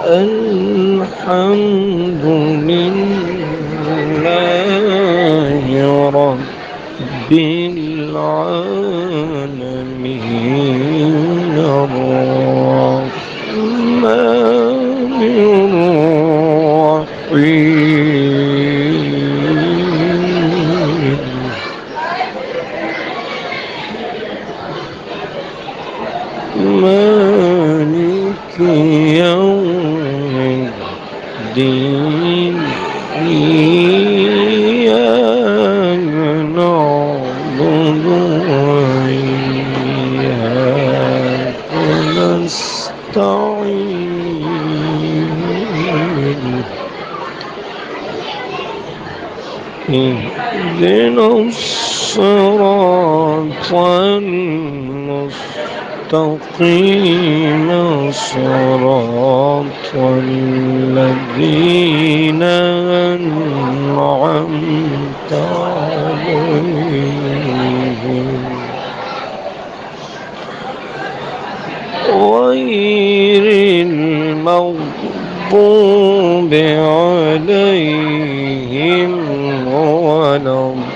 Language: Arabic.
الحمد لله رب العالمين الرحمن الرحيم مالك يوم الدين إياك نعبد وإياك نستعين اهدنا الصراط المستقيم صراط الذين أنعمت عليهم غير المغضوب عليهم ولا الضالين